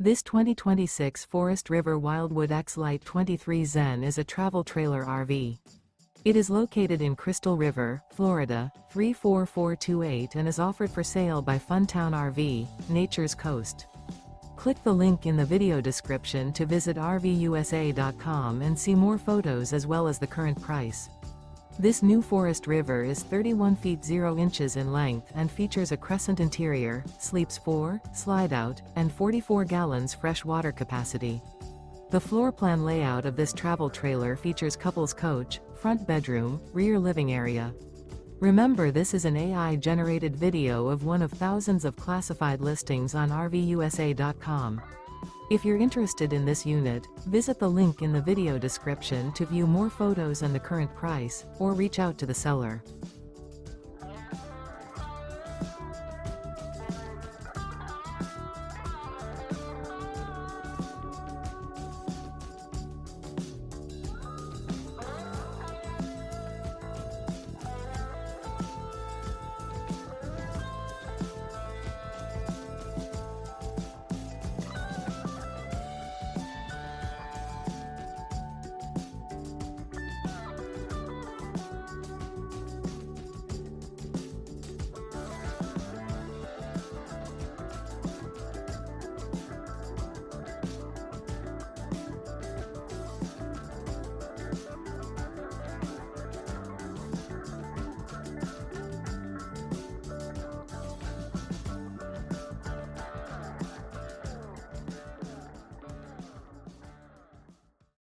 This 2026 Forest River Wildwood X-Lite 23 Zen is a travel trailer RV. It is located in Crystal River, Florida, 34428 and is offered for sale by Funtown RV, Nature's Coast. Click the link in the video description to visit RVUSA.com and see more photos as well as the current price. This new Forest River is 31 feet 0 inches in length and features a CRESCENT interior, sleeps 4, Slideout, and 44 gallons fresh water capacity. The floor plan layout of this travel trailer features couples coach, front bedroom, rear living area. Remember, this is an AI-generated video of one of thousands of classified listings on RVUSA.com. If you're interested in this unit, visit the link in the video description to view more photos and the current price, or reach out to the seller.